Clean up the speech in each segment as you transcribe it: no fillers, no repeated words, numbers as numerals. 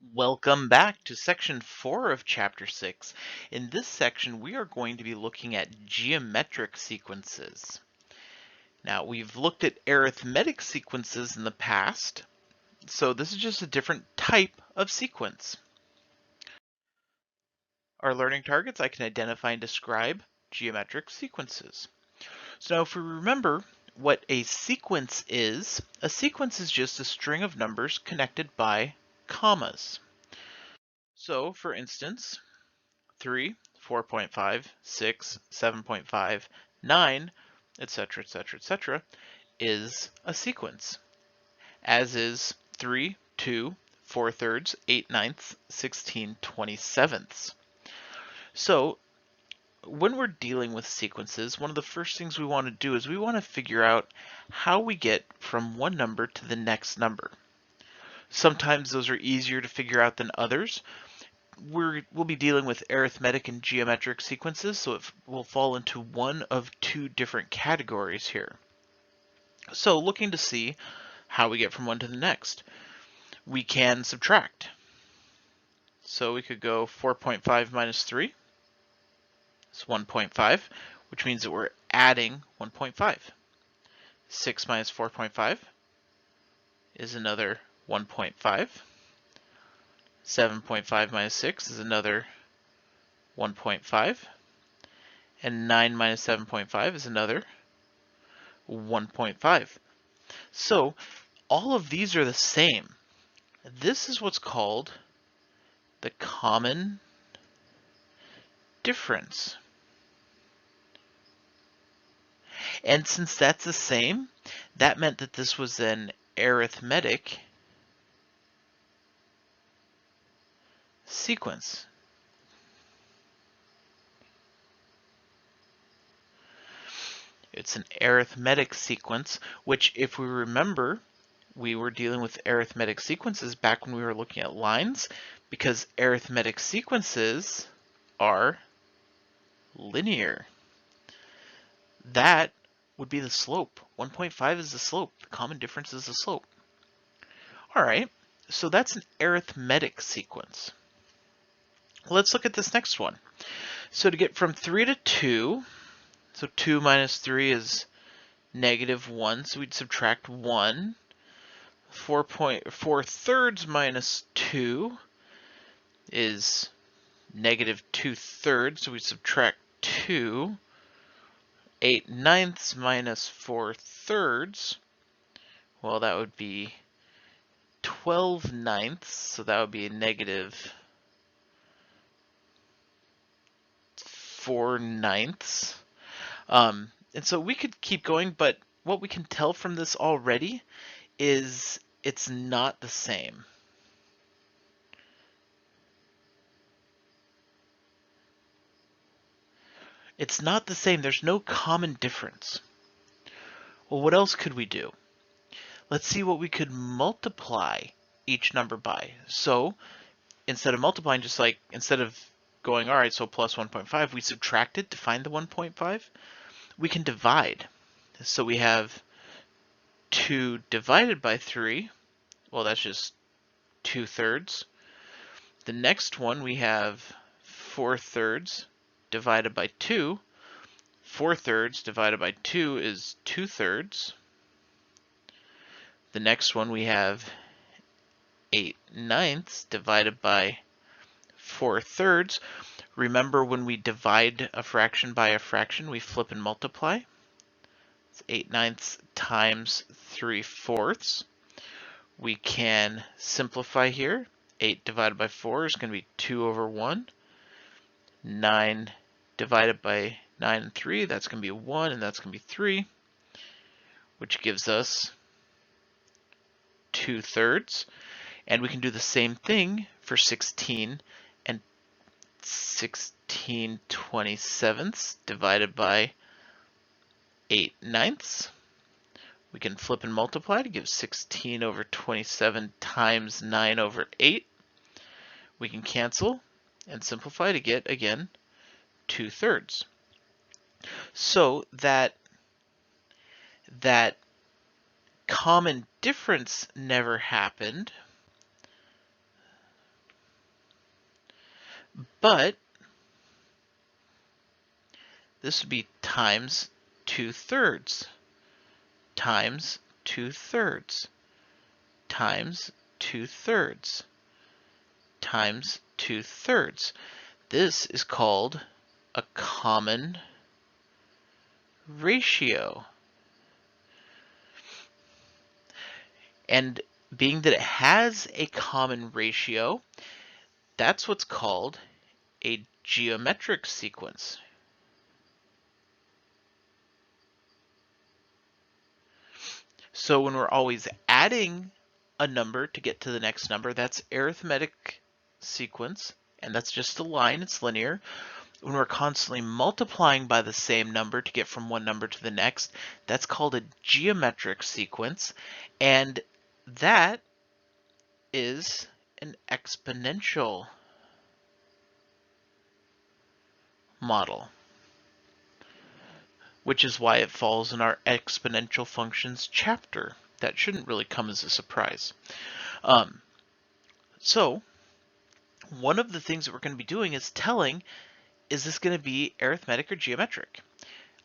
Welcome back to section 4 of chapter 6. In this section, we are going to be looking at geometric sequences. Now, we've looked at arithmetic sequences in the past, so this is just a different type of sequence. Our learning targets, I can identify and describe geometric sequences. So now if we remember what a sequence is just a string of numbers connected by commas. So, for instance, 3, 4.5, 6, 7.5, 9, etc., etc., etc., is a sequence, as is 3, 2, 4 thirds, 8 ninths, 16 27ths. So when we're dealing with sequences, one of the first things we want to do is we want to figure out how we get from one number to the next number. Sometimes those are easier to figure out than others. We'll be dealing with arithmetic and geometric sequences, so it will fall into one of two different categories here. So looking to see how we get from one to the next, we can subtract. So we could go 4.5 minus 3 is 1.5, which means that we're adding 1.5. 6 minus 4.5 is another 1.5. 7.5 minus 6 is another 1.5. And 9 minus 7.5 is another 1.5. So all of these are the same. This is what's called the common difference. And since that's the same, that meant that this was an arithmetic sequence. It's an arithmetic sequence, which if we remember, we were dealing with arithmetic sequences back when we were looking at lines, because arithmetic sequences are linear. That would be the slope. 1.5 is the slope. The common difference is the slope. All right, so that's an arithmetic sequence. Let's look at this next one. So to get from 3 to 2, so 2 minus 3 is negative 1, so we'd subtract 1. 4 thirds minus 2 is negative 2 thirds, so we subtract 2. 8 ninths minus 4 thirds, well, that would be 12 ninths, so that would be a negative 4 ninths. And so we could keep going, but what we can tell from this already is it's not the same. It's not the same. There's no common difference. Well, what else could we do? Let's see what we could multiply each number by. So instead of multiplying, just like instead of going, all right, so plus 1.5, we subtracted to find the 1.5. We can divide. So we have 2 divided by 3. Well, that's just 2 thirds. The next one we have 4 thirds divided by 2. 4 thirds divided by 2 is 2 thirds. The next one we have 8 ninths divided by 4 thirds. Remember, when we divide a fraction by a fraction, we flip and multiply. It's 8 ninths times 3 fourths. We can simplify here. 8 divided by 4 is going to be 2 over 1. 9 divided by 9 and 3, that's going to be 1, and that's going to be 3, which gives us 2 thirds. And we can do the same thing for 16 and 16 27ths divided by 8 ninths. We can flip and multiply to give 16 over 27 times 9 over 8. We can cancel and simplify to get, again, 2 thirds. So that common difference never happened. but this would be times 2/3 times 2/3 times 2/3 times 2/3. This is called a common ratio. And being that it has a common ratio, that's what's called a geometric sequence. So when we're always adding a number to get to the next number, that's arithmetic sequence, and that's just a line, it's linear. When we're constantly multiplying by the same number to get from one number to the next, that's called a geometric sequence, and that is an exponential model, which is why it falls in our exponential functions chapter. That shouldn't really come as a surprise. So one of the things that we're going to be doing is telling, is this going to be arithmetic or geometric?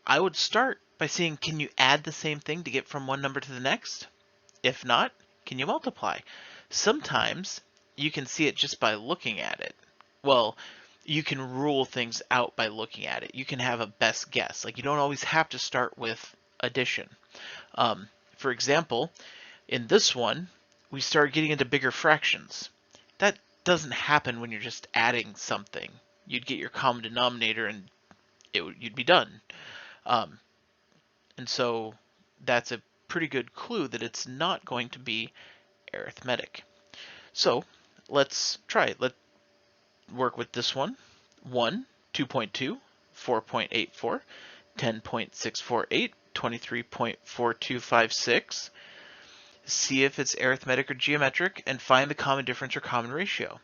I would start by seeing, can you add the same thing to get from one number to the next? If not, can you multiply? Sometimes you can see it just by looking at it. Well, you can rule things out by looking at it. You can have a best guess. Like, you don't always have to start with addition. For example, in this one, we start getting into bigger fractions. That doesn't happen when you're just adding something. You'd get your common denominator and you'd be done. And so that's a pretty good clue that it's not going to be arithmetic. So let's try it. Let's work with this one. 1, 2.2, 4.84, 10.648, 23.4256. See if it's arithmetic or geometric and find the common difference or common ratio.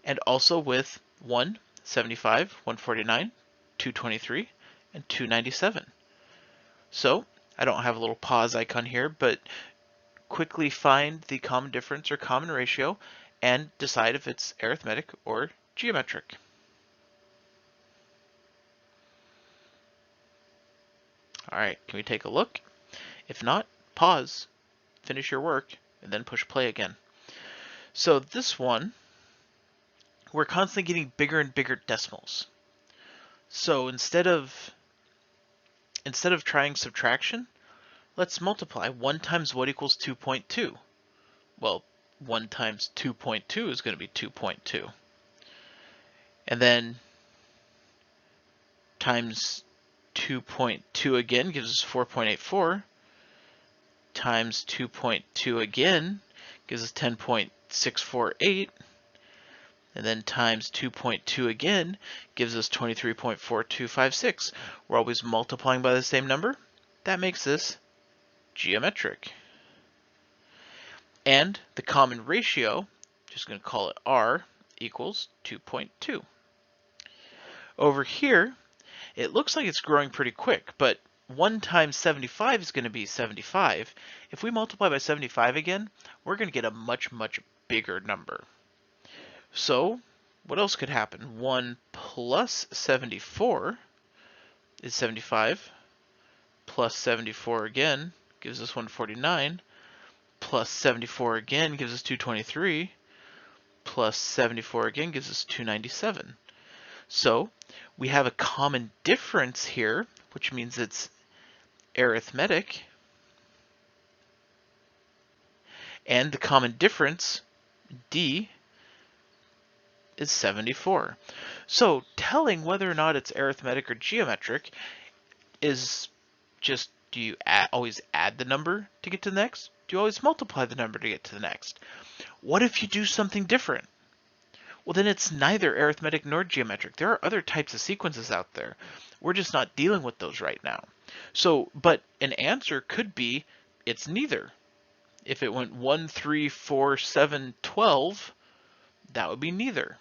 And also with 1, 75, 149, 223, and 297. So I don't have a little pause icon here, but quickly find the common difference or common ratio and decide if it's arithmetic or geometric. All right, can we take a look? If not, pause, finish your work, and then push play again. So this one, we're constantly getting bigger and bigger decimals. So instead of trying subtraction, let's multiply. 1 times what equals 2.2? Well, 1 times 2.2 is going to be 2.2. And then times 2.2 again gives us 4.84. Times 2.2 again gives us 10.648. And then times 2.2 again gives us 23.4256. We're always multiplying by the same number. That makes this geometric. And the common ratio, just going to call it R, equals 2.2. Over here, it looks like it's growing pretty quick, but 1 times 75 is going to be 75. If we multiply by 75 again, we're going to get a much, much bigger number. So what else could happen? 1 plus 74 is 75, plus 74 again gives us 149, plus 74 again gives us 223, plus 74 again gives us 297. So we have a common difference here, which means it's arithmetic, and the common difference, D, is 74. So telling whether or not it's arithmetic or geometric is just, do you always add the number to get to the next? Do you always multiply the number to get to the next? What if you do something different? Well, then it's neither arithmetic nor geometric. There are other types of sequences out there. We're just not dealing with those right now. So, but an answer could be it's neither. If it went 1, 3, 4, 7, 12, that would be neither.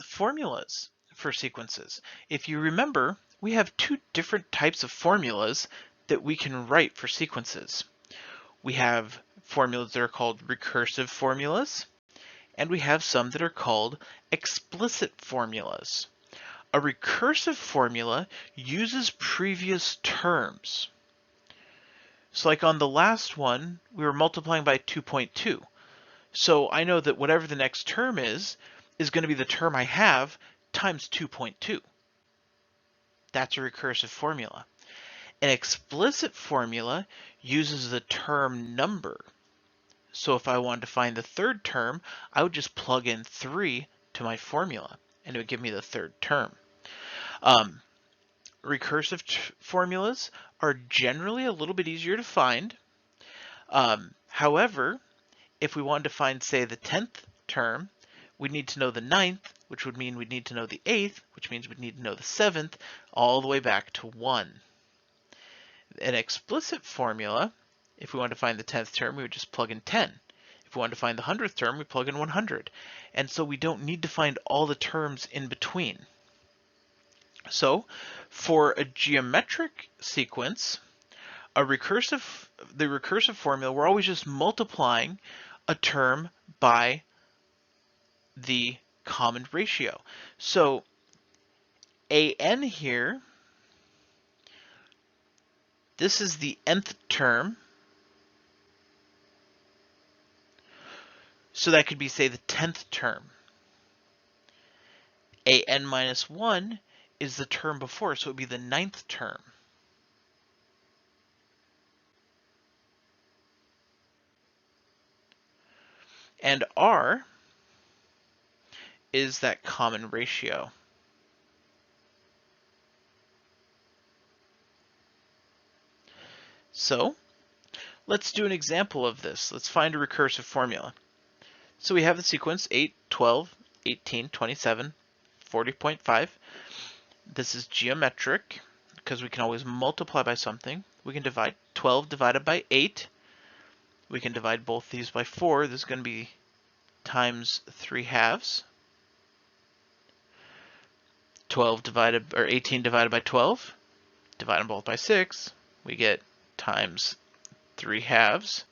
Formulas for sequences. If you remember, we have two different types of formulas that we can write for sequences. We have formulas that are called recursive formulas, and we have some that are called explicit formulas. A recursive formula uses previous terms. So like on the last one, we were multiplying by 2.2. So I know that whatever the next term is going to be the term I have times 2.2. That's a recursive formula. An explicit formula uses the term number. So if I wanted to find the third term, I would just plug in 3 to my formula, and it would give me the third term. Recursive formulas are generally a little bit easier to find. However, if we wanted to find, say, the 10th term, we'd need to know the 9th, which would mean we'd need to know the 8th, which means we'd need to know the 7th, all the way back to 1. An explicit formula, if we wanted to find the 10th term, we would just plug in 10. If we wanted to find the 100th term, we plug in 100. And so we don't need to find all the terms in between. So for a geometric sequence, the recursive formula, we're always just multiplying a term by the common ratio. So an here, this is the nth term. So that could be, say, the 10th term. An minus 1 is the term before, so it would be the 9th term. And r is that common ratio. So let's do an example of this. Let's find a recursive formula. So we have the sequence 8, 12, 18, 27, 40.5. This is geometric because we can always multiply by something. We can divide 12 divided by 8. We can divide both these by 4. This is going to be times 3 halves. 18 divided by 12, divide them both by 6, we get times 3 halves.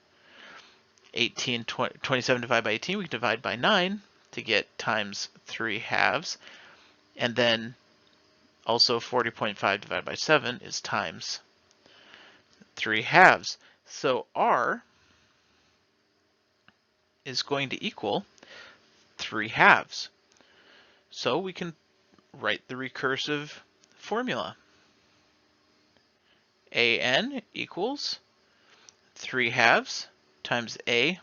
27 divided by 18, we can divide by 9 to get times 3 halves. And then also 40.5 divided by 7 is times 3 halves. So r is going to equal 3 halves. So we can write the recursive formula. An equals 3 halves times n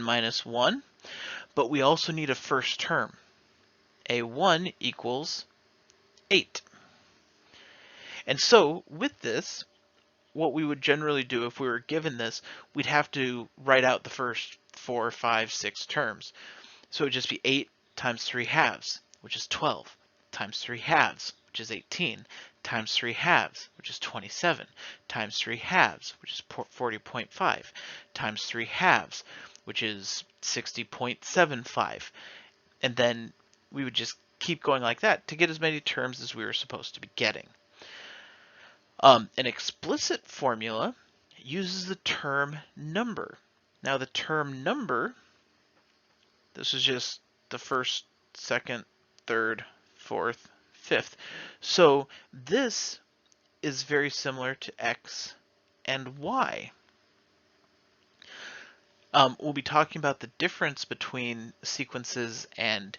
minus 1, but we also need a first term. A1 equals 8. And so with this, what we would generally do if we were given this, we'd have to write out the first 4, 5, 6 terms. So it would just be 8 times 3 halves, which is 12, times 3 halves, which is 18, times 3 halves, which is 27, times 3 halves, which is 40.5, times 3 halves, which is 60.75. And then we would just keep going like that to get as many terms as we were supposed to be getting. An explicit formula uses the term number. Now the term number, this is just the first, second, third, fourth, fifth. So this is very similar to x and y. We'll be talking about the difference between sequences and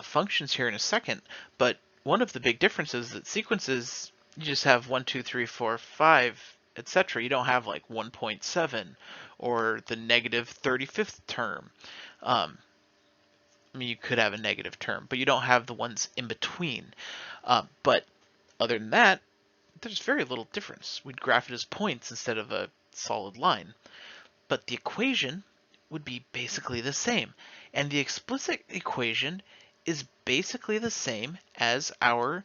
functions here in a second, but one of the big differences is that sequences, you just have 1, 2, 3, 4, 5, etc. You don't have like 1.7 or the negative 35th term. I mean, you could have a negative term, but you don't have the ones in between. But other than that, there's very little difference. We'd graph it as points instead of a solid line. But the equation would be basically the same. And the explicit equation is basically the same as our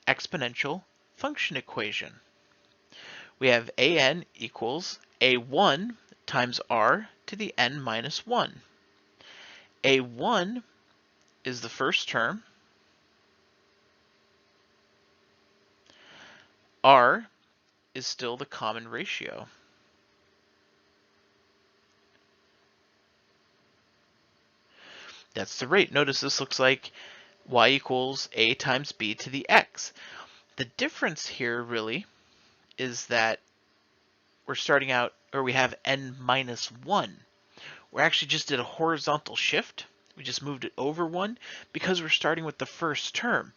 exponential function equation. We have an equals a1 times r to the n minus 1. A1 is the first term. R is still the common ratio. That's the rate. Notice this looks like y equals a times b to the x. The difference here really is that we're starting out, or we have n minus 1. We actually just did a horizontal shift. We just moved it over 1 because we're starting with the first term.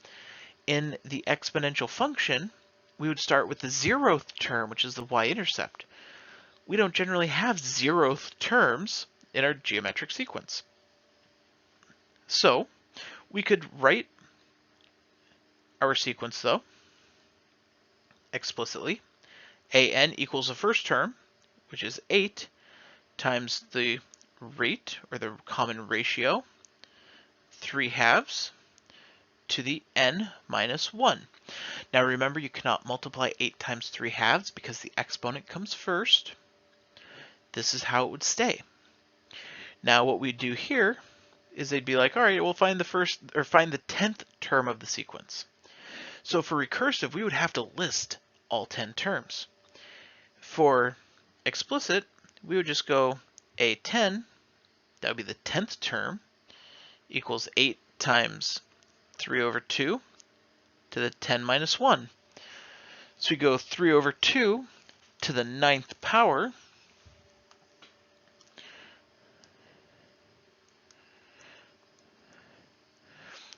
In the exponential function, we would start with the 0th term, which is the y-intercept. We don't generally have 0th terms in our geometric sequence. So we could write our sequence, though, explicitly. an equals the first term, which is 8, times the rate, or the common ratio, 3/2, to the n minus 1. Now remember, you cannot multiply 8 times 3/2 because the exponent comes first. This is how it would stay. Now what we do here is they'd be like, all right, we'll find the first, or find the 10th term of the sequence. So for recursive, we would have to list all 10 terms. For explicit, we would just go a10, that would be the 10th term, equals 8 times 3/2 to the 10 minus 1. So we go 3/2 to the 9th power,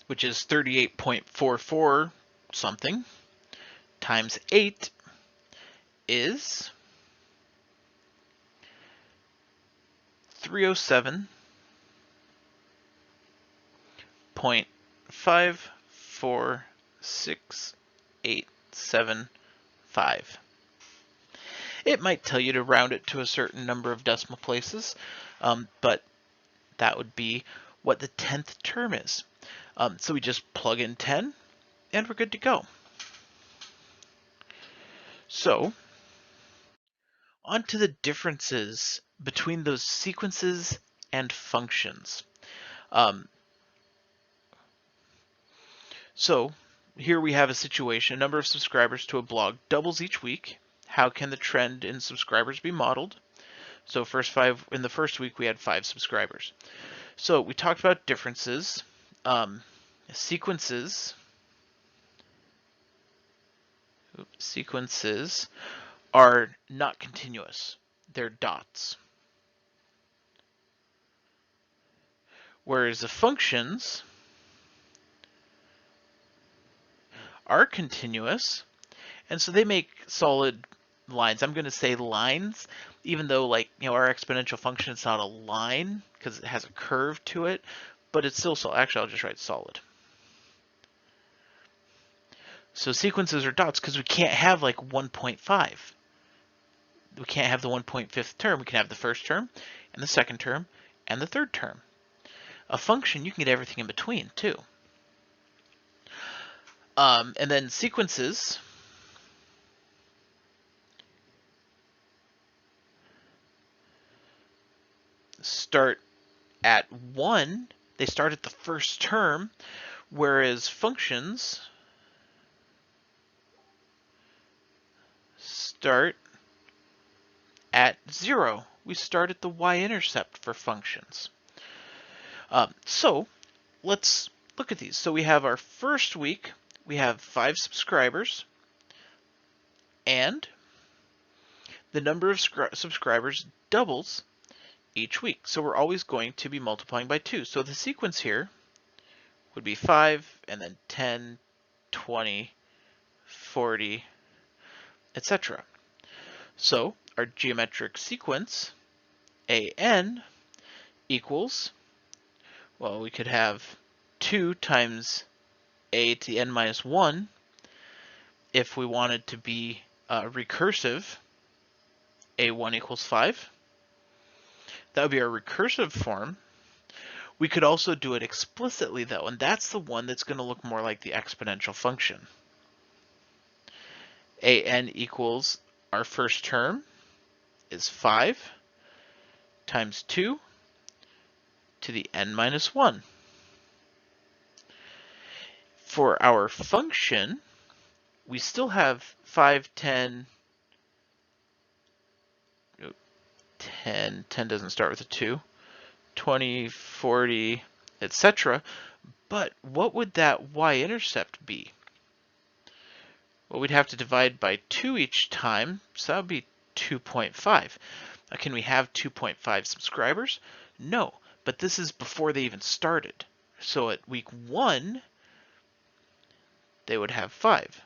which is 38.44 something, times 8 is 307.546,875. It might tell you to round it to a certain number of decimal places, but that would be what the 10th term is. So we just plug in 10 and we're good to go. So on to the differences between those sequences and functions. So here we have a situation, number of subscribers to a blog doubles each week. How can the trend in subscribers be modeled? So in the first week we had 5 subscribers. So we talked about differences. Sequences are not continuous. They're dots. Whereas the functions are continuous, and so they make solid lines. I'm going to say lines, even though, like, our exponential function, it's not a line because it has a curve to it, but it's still solid. Actually, I'll just write solid. So sequences are dots because we can't have like 1.5. We can't have the 1.5th term. We can have the first term and the second term and the third term. A function, you can get everything in between too. And then sequences start at 1. They start at the first term, whereas functions start at 0. We start at the y-intercept for functions. So let's look at these. So we have our first week, we have 5 subscribers, and the number of subscribers doubles each week. So we're always going to be multiplying by 2. So the sequence here would be 5, and then 10, 20, 40, etc. So our geometric sequence, an, equals, well, we could have 2 times a to the n minus 1 if we wanted to be recursive, a1 equals 5. That would be our recursive form. We could also do it explicitly, though, and that's the one that's going to look more like the exponential function. An equals, our first term is 5 times 2 to the n minus 1. For our function, we still have 5, 10, 10 doesn't start with a 2, 20, 40, etc. But what would that y-intercept be? Well, we'd have to divide by 2 each time, so that would be 2.5. Can we have 2.5 subscribers? No, but this is before they even started. So at week 1, they would have 5.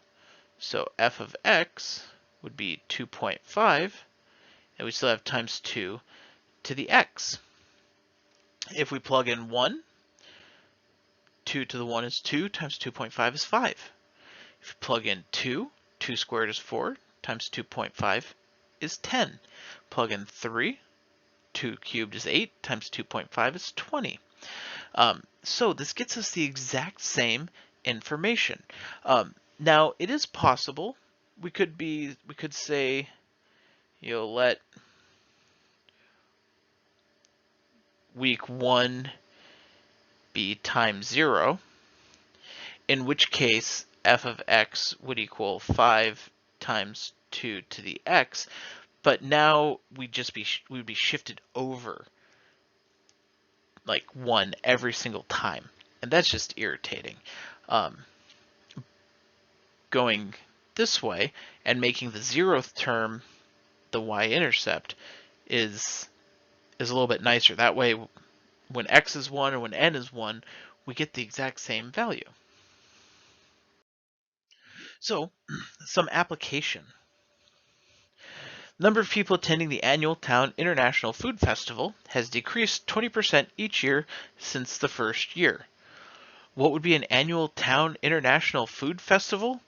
So f of x would be 2.5, and we still have times 2 to the x. If we plug in 1, 2 to the 1 is 2, times 2.5 is 5. If you plug in 2, 2 squared is 4, times 2.5 is 10. Plug in 3, 2 cubed is 8, times 2.5 is 20. So this gets us the exact same information. Now, it is possible we could say, let week 1 be times 0, in which case f of x would equal 5 times 2 to the x, but now we'd be shifted over like 1 every single time, and that's just irritating. Going this way and making the 0th term the y-intercept is a little bit nicer. That way, when x is 1 or when n is 1, we get the exact same value. So, some application. Number of people attending the annual Town International Food Festival has decreased 20% each year since the first year. What would be an annual Town International Food Festival?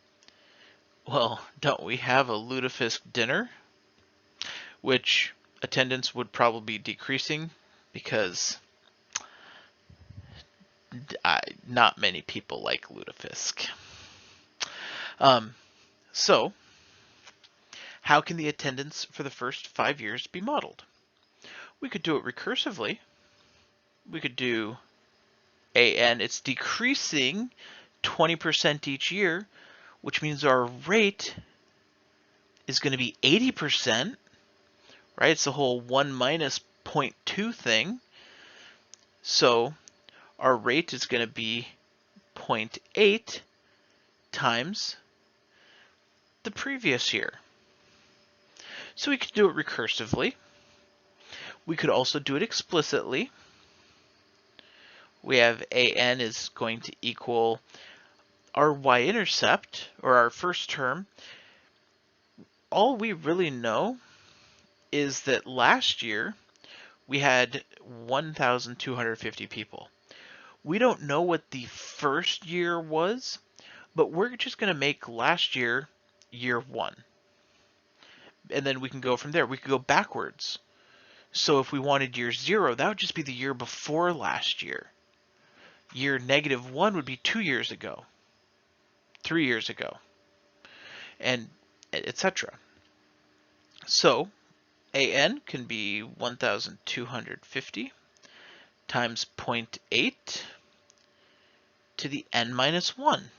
Well, don't we have a lutefisk dinner? Which attendance would probably be decreasing because not many people like lutefisk. So, how can the attendance for the first 5 years be modeled? We could do it recursively. We could do AN, it's decreasing 20% each year, which means our rate is going to be 80%, right? It's the whole 1 minus 0.2 thing. So our rate is going to be 0.8 times the previous year. So we could do it recursively. We could also do it explicitly. We have AN is going to equal our y-intercept, or our first term. All we really know is that last year we had 1,250 people. We don't know what the first year was, but we're just going to make last year year 1. And then we can go from there. We could go backwards. So if we wanted year 0, that would just be the year before last year. Year -1 would be 2 years ago, 3 years ago, and etc. So AN can be 1,250 times 0.8 to the n minus 1.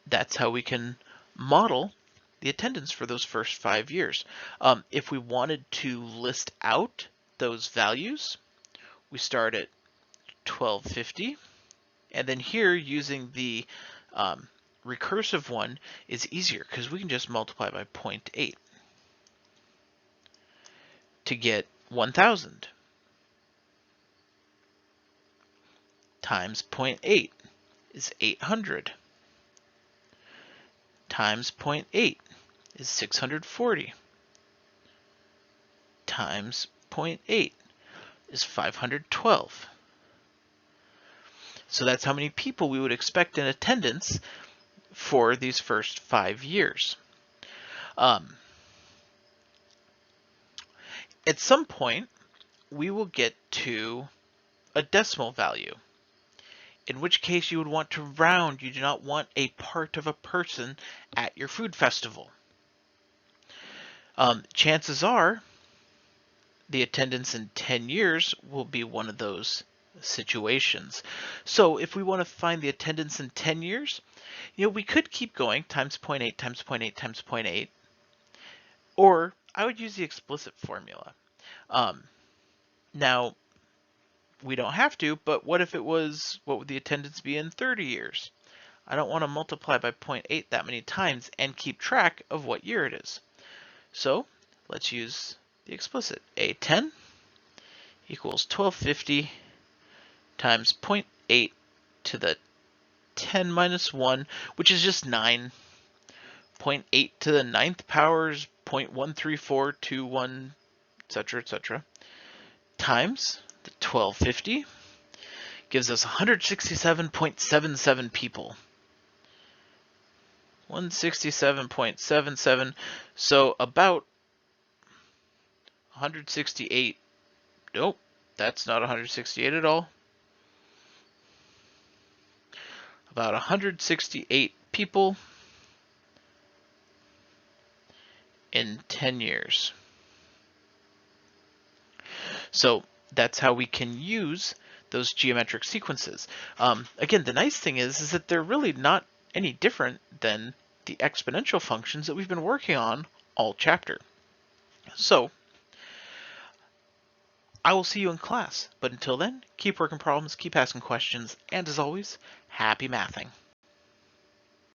That's how we can model the attendance for those first 5 years. If we wanted to list out those values, we start at 1250, and then here using the recursive one is easier because we can just multiply by 0.8 to get 1,000 times 0.8 is 800 times 0.8 is 640 times 0.8 is 512. So that's how many people we would expect in attendance for these first 5 years. At some point, we will get to a decimal value, in which case you would want to round. You do not want a part of a person at your food festival. Chances are the attendance in 10 years will be one of those situations. So if we want to find the attendance in 10 years, we could keep going times 0.8 times 0.8 times 0.8, or I would use the explicit formula. Now, we don't have to, but what if it was, what would the attendance be in 30 years? I don't want to multiply by 0.8 that many times and keep track of what year it is. So let's use the explicit. A10 equals 1250 times 0.8 to the 10 minus 1, which is just 9. 0.8 to the 9th power is 0.13421, etc., etc. Times the 1250 gives us 167.77 people. 167.77, so about 168. Nope, that's not 168 at all. About 168 people in 10 years. So that's how we can use those geometric sequences. Again, the nice thing is that they're really not any different than the exponential functions that we've been working on all chapter. So I will see you in class, but until then, keep working problems, keep asking questions, and as always, happy mathing.